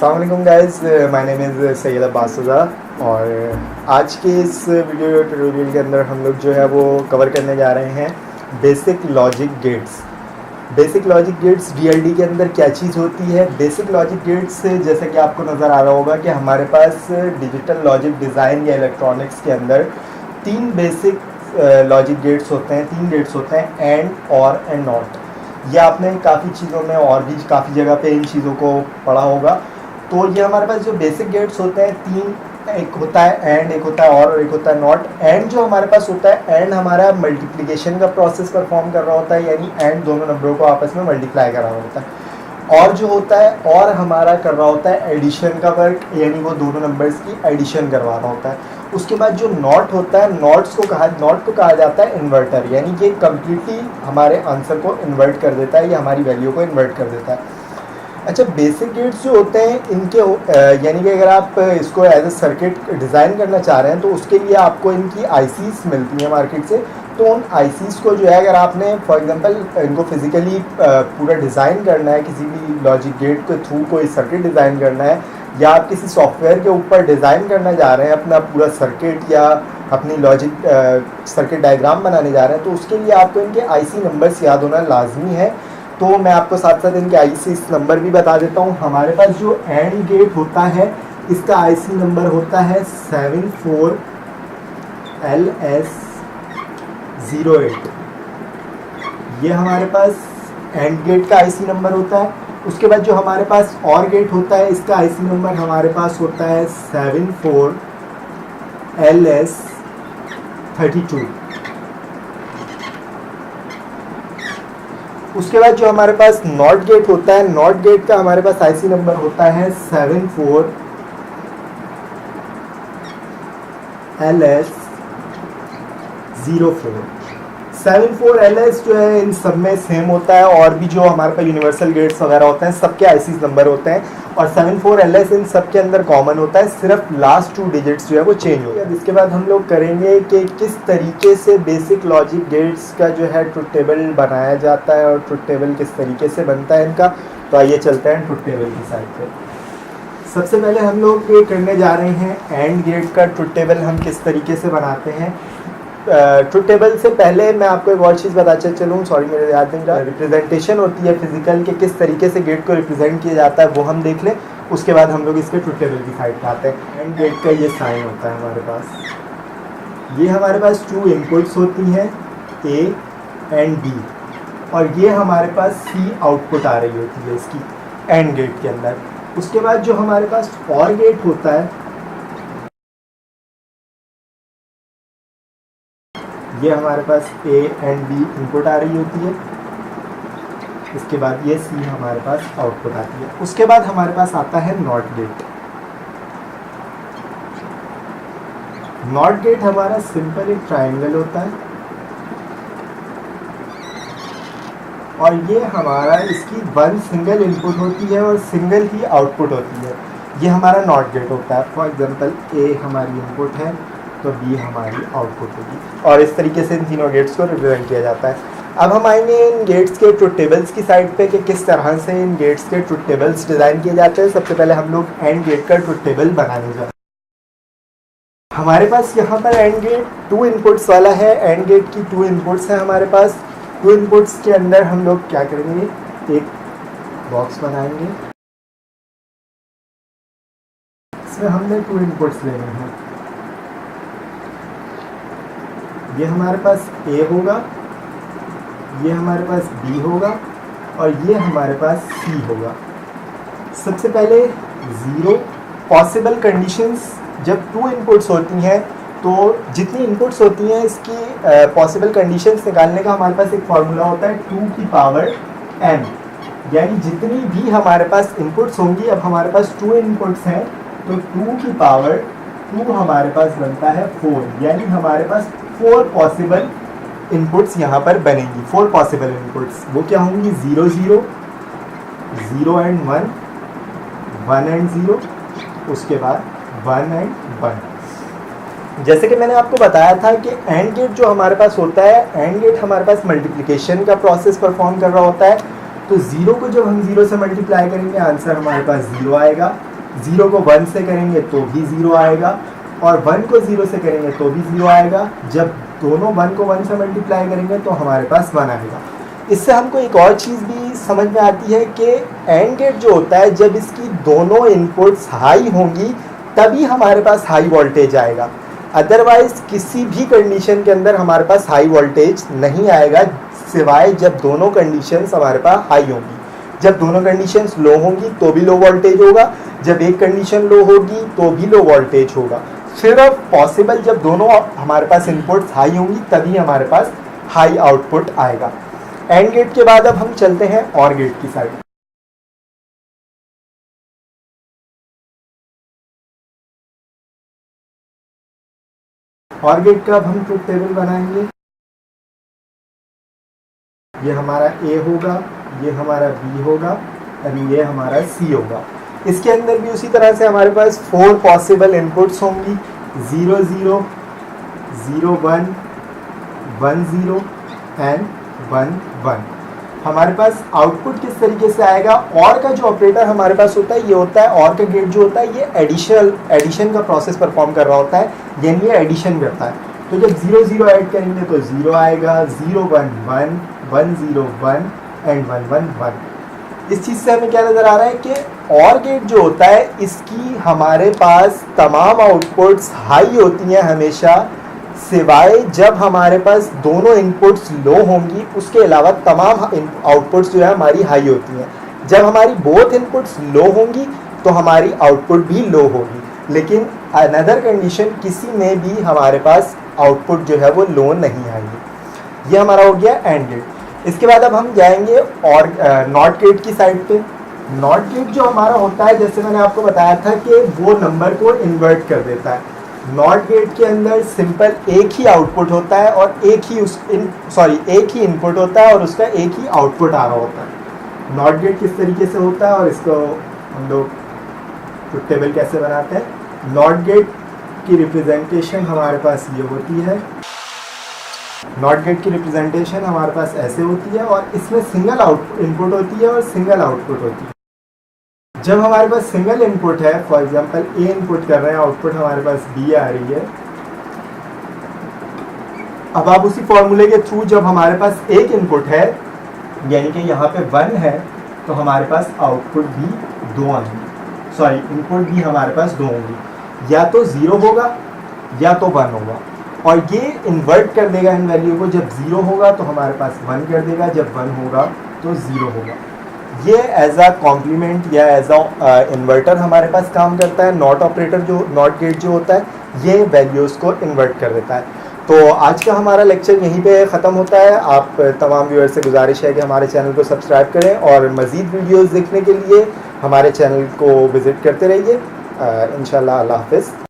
अस्सलाम वालेकुम guys, my name is Syed Abbas Raza. और आज के इस वीडियो ट्यूटोरियल के अंदर हम लोग जो है वो कवर करने जा रहे हैं basic logic gates. Basic logic gates DLD के अंदर क्या चीज़ होती है। बेसिक लॉजिक गेट्स जैसे कि आपको नज़र आ रहा होगा कि हमारे पास डिजिटल लॉजिक डिज़ाइन या इलेक्ट्रॉनिक्स के अंदर तीन बेसिक लॉजिक गेट्स होते हैं। तीन गेट्स होते हैं, एंड, और एंड नॉट। ये आपने काफ़ी चीज़ों में और भी काफ़ी जगह पे इन चीज़ों को पढ़ा होगा। तो ये हमारे पास जो बेसिक गेट्स होते हैं तीन, एक होता है एंड, एक होता है और एक होता है नॉट। एंड जो हमारे पास होता है, एंड हमारा मल्टीप्लिकेशन का प्रोसेस परफॉर्म कर रहा होता है, यानी एंड दोनों नंबरों को आपस में मल्टीप्लाई कर रहा होता है। और जो होता है और हमारा कर रहा होता है एडिशन का वर्क, यानी वो दोनों नंबर्स की एडिशन करवा रहा होता है। उसके बाद जो नॉट होता है, नॉट को कहा जाता है इन्वर्टर, यानी कि कम्प्लीटली हमारे आंसर को इन्वर्ट कर देता है या हमारी वैल्यू को इन्वर्ट कर देता है। अच्छा, बेसिक गेट्स जो होते हैं इनके यानी कि अगर आप इसको एज ए सर्किट डिज़ाइन करना चाह रहे हैं तो उसके लिए आपको इनकी आईसीज मिलती हैं मार्केट से। तो उन आईसीज को जो है अगर आपने फॉर एग्जांपल इनको फिज़िकली पूरा डिज़ाइन करना है, किसी भी लॉजिक गेट के थ्रू कोई सर्किट डिज़ाइन करना है, या आप किसी सॉफ्टवेयर के ऊपर डिज़ाइन करना चाह रहे हैं अपना पूरा सर्किट या अपनी लॉजिक सर्किट डायग्राम बनाने जा रहे हैं, तो उसके लिए आपको इनके आईसी नंबर्स याद होना लाजमी है। तो मैं आपको साथ साथ इनके आईसी नंबर भी बता देता हूँ। हमारे पास जो एंड गेट होता है इसका आईसी नंबर होता है 74LS08। ये हमारे पास एंड गेट का आईसी नंबर होता है। उसके बाद जो हमारे पास और गेट होता है इसका आईसी नंबर हमारे पास होता है 74LS32। उसके बाद जो हमारे पास नॉट गेट होता है, नॉट गेट का हमारे पास आईसी नंबर होता है 74LS04। 74LS जो है इन सब में सेम होता है, और भी जो हमारे पास यूनिवर्सल गेट्स वगैरह होते हैं सबके आईसी नंबर होते हैं, और 74LS इन सब के अंदर कॉमन होता है, सिर्फ लास्ट 2 डिजिट्स जो है वो चेंज होता है। इसके बाद हम लोग करेंगे कि किस तरीके से बेसिक लॉजिक गेट्स का जो है ट्रुथ टेबल बनाया जाता है और ट्रुथ टेबल किस तरीके से बनता है इनका। तो आइए चलते हैं ट्रुथ टेबल की साइड पे। सबसे पहले हम लोग ये करने जा रहे हैं एंड गेट का ट्रुथ टेबल हम किस तरीके से बनाते हैं। ट्रुथ टेबल से पहले मैं आपको एक और चीज़ बताते चलूँ, सॉरी मेरे याद नहीं रहा, रिप्रेजेंटेशन होती है फिजिकल के किस तरीके से गेट को रिप्रेजेंट किया जाता है वो हम देख लें। उसके बाद हम लोग इसके ट्रुथ टेबल की साइड पे आते हैं। एंड गेट का ये साइन होता है हमारे पास, ये हमारे पास 2 इनपुट्स होती हैं A एंड B, और ये हमारे पास C आउटपुट आ रही होती है इसकी एंड गेट के अंदर। उसके बाद जो हमारे पास और गेट होता है ये हमारे पास A एंड B इनपुट आ रही होती है। इसके बाद ये C हमारे पास आउटपुट आती है। उसके बाद हमारे पास आता है नॉट गेट। नॉट गेट हमारा सिंपल एक ट्रायंगल होता है, और ये हमारा इसकी 1 सिंगल इनपुट होती है और सिंगल ही आउटपुट होती है। ये हमारा नॉट गेट होता है। फॉर एग्जांपल A हमारी इनपुट है तो B हमारी आउटपुट होगी, और इस तरीके से इन तीनों गेट्स को रिप्रेजेंट किया जाता है। अब हम आएंगे इन गेट्स के ट्रुथ टेबल्स की साइड पे कि किस तरह से इन गेट्स के ट्रुथ टेबल्स डिज़ाइन किए जाते हैं। सबसे पहले हम लोग एंड गेट का ट्रुथ टेबल बनाने जाते हैं। हमारे पास यहाँ पर एंड गेट 2 इनपुट्स वाला है। एंड गेट की 2 इनपुट्स हैं हमारे पास। 2 इनपुट्स के अंदर हम लोग क्या करेंगे, एक बॉक्स बनाएंगे, इसमें हमने 2 इनपुट्स लेने हैं। ये हमारे पास A होगा, ये हमारे पास B होगा, और ये हमारे पास C होगा। सबसे पहले 0 पॉसिबल कंडीशंस, जब 2 इनपुट्स होती हैं तो जितनी इनपुट्स होती हैं इसकी पॉसिबल कंडीशंस निकालने का हमारे पास एक फार्मूला होता है 2 की पावर n, यानी जितनी भी हमारे पास इनपुट्स होंगी, अब हमारे पास 2 इनपुट्स हैं तो 2 की पावर 2 हमारे पास बनता है 4, यानी हमारे पास 4 पॉसिबल इनपुट्स यहाँ पर बनेंगी। 4 पॉसिबल इनपुट्स वो क्या होंगी, 0 0, 0 एंड 1, 1 एंड 0, उसके बाद 1 एंड 1। जैसे कि मैंने आपको बताया था कि एंड गेट जो हमारे पास होता है, एंड गेट हमारे पास मल्टीप्लिकेशन का प्रोसेस परफॉर्म कर रहा होता है। तो 0 को जब हम 0 से मल्टीप्लाई करेंगे आंसर हमारे पास 0 आएगा, 0 को 1 से करेंगे तो भी 0 आएगा, और 1 को 0 से करेंगे तो भी 0 आएगा। जब दोनों 1 को 1 से मल्टीप्लाई करेंगे तो हमारे पास 1 आएगा। इससे हमको एक और चीज़ भी समझ में आती है कि एंड गेट जो होता है, जब इसकी दोनों इनपुट्स हाई होंगी तभी हमारे पास हाई वोल्टेज आएगा, अदरवाइज किसी भी कंडीशन के अंदर हमारे पास हाई वोल्टेज नहीं आएगा, सिवाय जब दोनों कंडीशंस हमारे पास हाई होंगी। जब दोनों कंडीशंस लो होंगी तो भी लो वोल्टेज होगा, जब एक कंडीशन लो होगी तो भी लो वोल्टेज होगा। सिर्फ पॉसिबल जब दोनों हमारे पास इनपुट्स हाई होंगी तभी हमारे पास हाई आउटपुट आएगा। एंड गेट के बाद अब हम चलते हैं और गेट की साइड। और गेट का अब हम ट्रुथ टेबल बनाएंगे। ये हमारा ए होगा, ये हमारा बी होगा और ये हमारा सी होगा। इसके अंदर भी उसी तरह से हमारे पास 4 पॉसिबल इनपुट्स होंगी, 0 0 0 1 1 0 एंड 1 1। हमारे पास आउटपुट किस तरीके से आएगा, और का जो ऑपरेटर हमारे पास होता है ये होता है, और का गेट जो होता है ये एडिशन का प्रोसेस परफॉर्म कर रहा होता है, यानी ये एडिशन करता है। तो जब 0 0 ऐड करेंगे तो 0 आएगा, 0 1 1 1 0 1 एंड 1 1 1। इस चीज़ से हमें क्या नज़र आ रहा है कि और गेट जो होता है इसकी हमारे पास तमाम आउटपुट्स हाई होती हैं हमेशा, सिवाय जब हमारे पास दोनों इनपुट्स लो होंगी, उसके अलावा तमाम आउटपुट्स जो है हमारी हाई होती हैं। जब हमारी बोथ इनपुट्स लो होंगी तो हमारी आउटपुट भी लो होगी, लेकिन अनदर कंडीशन किसी में भी हमारे पास आउटपुट जो है वो लो नहीं आएगी। ये हमारा हो गया एंड गेट। इसके बाद अब हम जाएंगे और नॉट गेट की साइड पे। नॉट गेट जो हमारा होता है, जैसे मैंने आपको बताया था कि वो नंबर को इन्वर्ट कर देता है। नॉट गेट के अंदर सिंपल एक ही आउटपुट होता है और एक ही इनपुट होता है और उसका एक ही आउटपुट आ रहा होता है। नॉट गेट किस तरीके से होता है और इसको हम लोग ट्रुथ टेबल कैसे बनाते हैं। नॉट गेट की रिप्रेजेंटेशन हमारे पास ये होती है। नॉट गेट की रिप्रेजेंटेशन हमारे पास ऐसे होती है और इसमें सिंगल इनपुट होती है और सिंगल आउटपुट होती है। जब हमारे पास सिंगल इनपुट है, फॉर एग्जांपल ए इनपुट कर रहे हैं, आउटपुट हमारे पास बी आ रही है। अब आप उसी फॉर्मूले के थ्रू जब हमारे पास एक इनपुट है, यानी कि यहाँ पे 1 है, तो हमारे पास आउटपुट भी 2 आएंगे, इनपुट भी हमारे पास 2 होंगी, या तो 0 होगा या तो 1 होगा, और ये इन्वर्ट कर देगा इन वैल्यू को। जब 0 होगा तो हमारे पास 1 कर देगा, जब 1 होगा तो 0 होगा। ये एज अ कॉम्प्लीमेंट या एज अ इन्वर्टर हमारे पास काम करता है। नॉट ऑपरेटर जो नॉट गेट जो होता है ये वैल्यूज़ को इन्वर्ट कर देता है। तो आज का हमारा लेक्चर यहीं पे ख़त्म होता है। आप तमाम व्यूअर्स से गुजारिश है कि हमारे चैनल को सब्सक्राइब करें और मज़ीद वीडियोज़ देखने के लिए हमारे चैनल को विज़िट करते रहिए। इंशाल्लाह। अल्लाह हाफ़िज़।